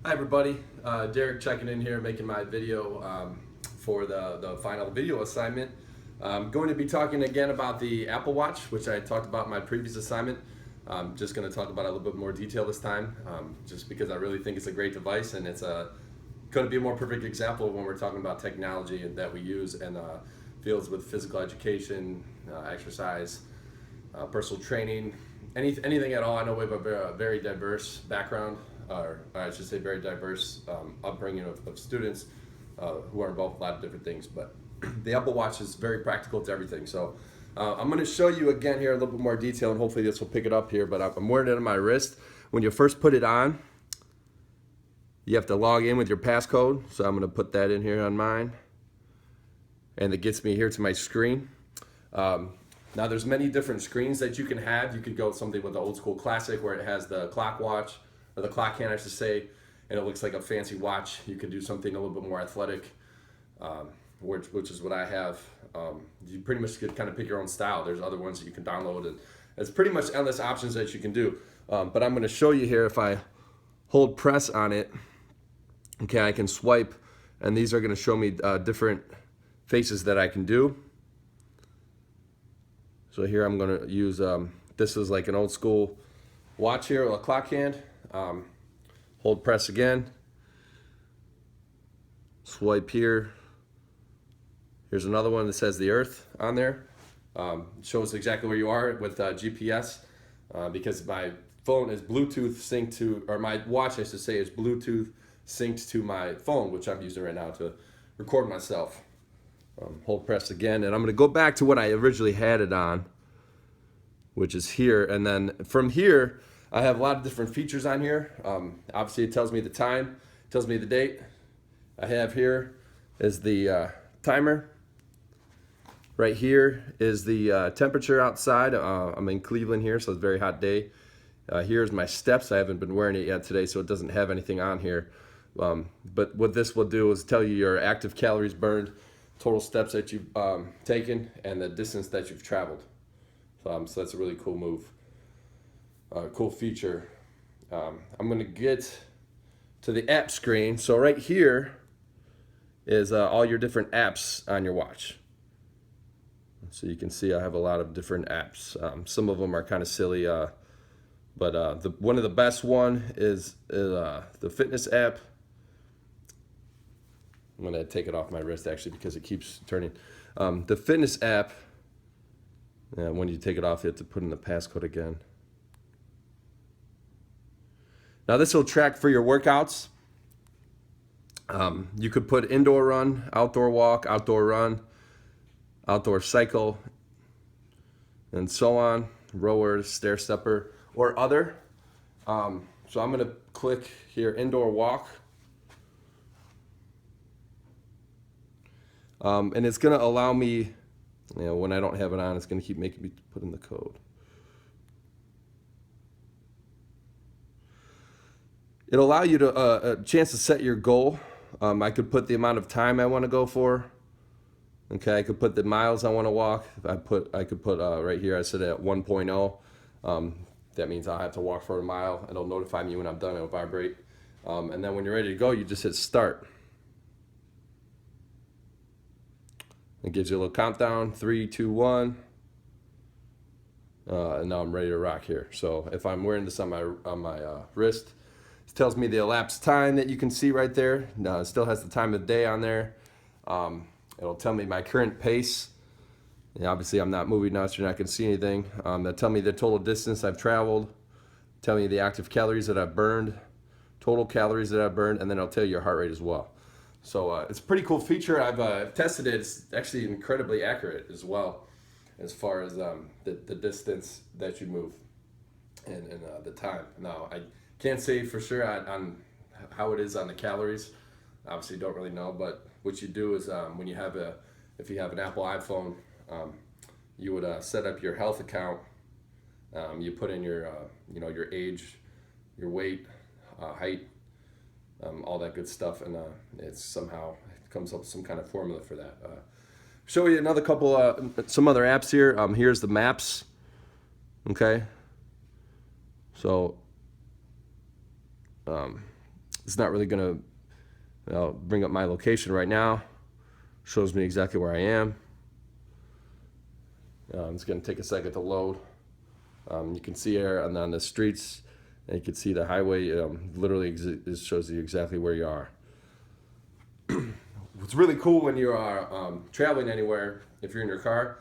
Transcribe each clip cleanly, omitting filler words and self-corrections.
Hi everybody, Derek checking in here, making my video for the final video assignment. I'm going to be talking again about the Apple Watch, which I talked about in my previous assignment. I'm just going to talk about it a little bit more detail this time, just because I really think it's a great device, and it's going to be a more perfect example when we're talking about technology that we use in fields with physical education, exercise, personal training, anything at all. I know we have a very diverse background, or I should say very diverse upbringing of students who are involved in a lot of different things, but the Apple Watch is very practical to everything. So I'm going to show you again here a little bit more detail, and hopefully this will pick it up here, but I'm wearing it on my wrist. When you first put it on, you have to log in with your passcode, so I'm going to put that in here on mine, and it gets me here to my screen. Now there's many different screens that you can have. You could go something with the old school classic where it has the clock watch, or the clock hand I should say, and it looks like a fancy watch. You could do something a little bit more athletic, which is what I have. You pretty much could kind of pick your own style. There's other ones that you can download, and there's pretty much endless options that you can do. But I'm going to show you here, if I hold press on it, okay, I can swipe, and these are going to show me different faces that I can do. So here I'm going to use, this is like an old school watch here, a clock hand. Hold press again. Swipe here. Here's another one that says the Earth on there. Shows exactly where you are with GPS, because my phone is Bluetooth synced to, or my watch I should say is Bluetooth synced to my phone, which I'm using right now to record myself. Hold press again, and I'm going to go back to what I originally had it on, which is here, and then from here I have a lot of different features on here. Obviously it tells me the time, tells me the date. I have here is the timer. Right here is the temperature outside. I'm in Cleveland here, so it's a very hot day. Here's my steps. I haven't been wearing it yet today, so it doesn't have anything on here. But what this will do is tell you your active calories burned, total steps that you've taken, and the distance that you've traveled. So that's a really cool move, cool feature. I'm going to get to the app screen. So right here is all your different apps on your watch. So you can see I have a lot of different apps. Some of them are kind of silly, but one of the best one is the fitness app. I'm going to take it off my wrist actually because it keeps turning. The fitness app, when you take it off, you have to put in the passcode again. Now this will track for your workouts. You could put indoor run, outdoor walk, outdoor run, outdoor cycle, and so on, rower, stair stepper, or other. So I'm going to click here, indoor walk. And it's going to allow me, when I don't have it on, it's going to keep making me put in the code. It'll allow you to a chance to set your goal. I could put the amount of time I want to go for. Okay, I could put the miles I want to walk. I could put right here, I set it at 1.0. That means I'll have to walk for a mile. It'll notify me when I'm done. It'll vibrate. And then when you're ready to go, you just hit start. It gives you a little countdown, 3, 2, 1. And now I'm ready to rock here. So if I'm wearing this on my wrist, it tells me the elapsed time that you can see right there. Now it still has the time of the day on there. It'll tell me my current pace. And obviously I'm not moving now, so you're not going to see anything. That'll tell me the total distance I've traveled. Tell me the active calories that I've burned, total calories that I've burned, and then it'll tell you your heart rate as well. So it's a pretty cool feature. I've tested it. It's actually incredibly accurate as well, as far as the distance that you move and the time. Now I can't say for sure on how it is on the calories. Obviously don't really know, but what you do is when you have if you have an Apple iPhone, you would set up your health account. You put in your your age, your weight, height, all that good stuff, and it comes up with some kind of formula for that. Show you another couple, some other apps here. Here's the maps. Okay, so it's not really going to bring up my location right now. Shows me exactly where I am. It's going to take a second to load. You can see here on the streets, and you can see the highway. Literally, it shows you exactly where you are. What's really cool when you are traveling anywhere, if you're in your car,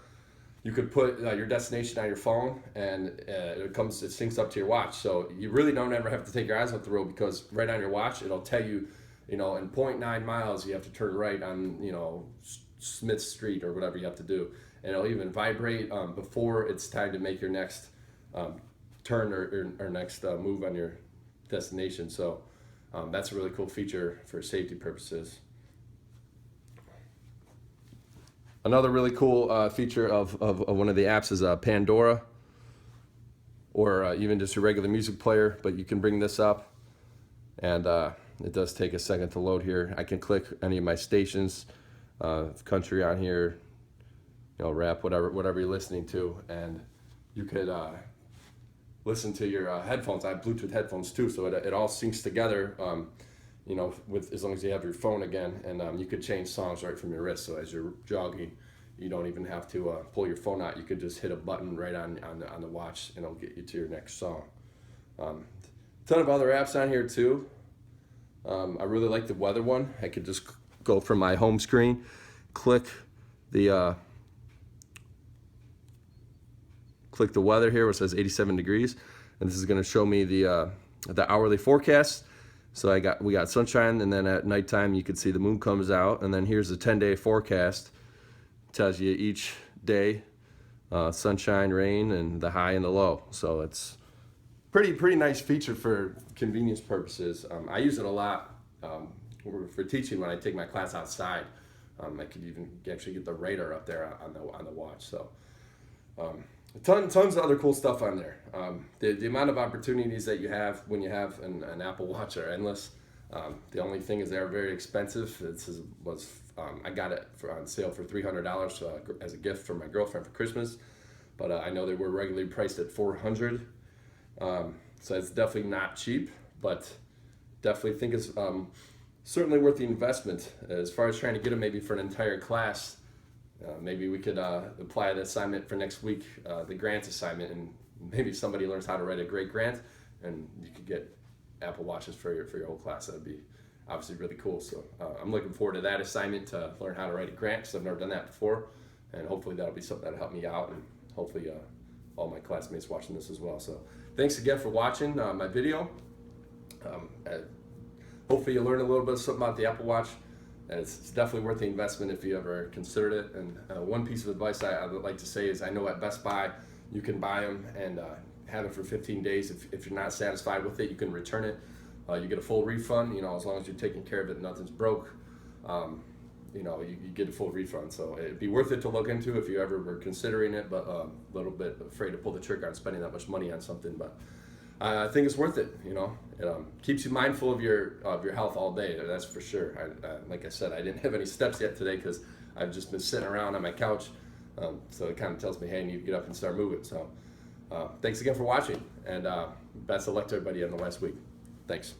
you could put your destination on your phone, and it syncs up to your watch. So you really don't ever have to take your eyes off the road, because right on your watch, it'll tell you, in 0.9 miles, you have to turn right on, Smith Street or whatever you have to do. And it'll even vibrate before it's time to make your next turn or next move on your destination. So that's a really cool feature for safety purposes. Another really cool feature of one of the apps is Pandora, or even just a regular music player, but you can bring this up, and it does take a second to load here. I can click any of my stations, country on here, rap, whatever you're listening to, and you could listen to your headphones. I have Bluetooth headphones too, so it all syncs together, with, as long as you have your phone again, and you could change songs right from your wrist. So as you're jogging, you don't even have to pull your phone out. You could just hit a button right on the watch, and it'll get you to your next song. Ton of other apps on here too. I really like the weather one. I could just go from my home screen, click the weather here, where it says 87 degrees, and this is going to show me the hourly forecast. So we got sunshine, and then at nighttime you can see the moon comes out, and then here's the 10-day forecast. It tells you each day, sunshine, rain, and the high and the low. So it's pretty nice feature for convenience purposes. I use it a lot for teaching when I take my class outside. I could even actually get the radar up there on the watch. So tons of other cool stuff on there. The amount of opportunities that you have when you have an Apple Watch are endless. The only thing is they're very expensive. I got it on sale for $300 as a gift for my girlfriend for Christmas, but I know they were regularly priced at $400. So it's definitely not cheap, but definitely think it's certainly worth the investment. As far as trying to get them maybe for an entire class, maybe we could apply the assignment for next week, the grant assignment, and maybe somebody learns how to write a great grant, and you could get Apple Watches for your whole class. That'd be obviously really cool. So I'm looking forward to that assignment, to learn how to write a grant, because I've never done that before, and hopefully that'll be something that'll help me out, and hopefully all my classmates watching this as well. So thanks again for watching my video. Hopefully you learned a little bit of something about the Apple Watch. It's definitely worth the investment if you ever considered it. And one piece of advice I would like to say is, I know at Best Buy you can buy them and have it for 15 days. If you're not satisfied with it, you can return it. You get a full refund, as long as you're taking care of it, nothing's broke. You get a full refund. So it'd be worth it to look into if you ever were considering it, but a little bit afraid to pull the trigger on spending that much money on something. But I think it's worth it. It keeps you mindful of your health all day. That's for sure. Like I said, I didn't have any steps yet today because I've just been sitting around on my couch. So it kind of tells me, hey, I need to get up and start moving. So thanks again for watching, and best of luck to everybody in the last week. Thanks.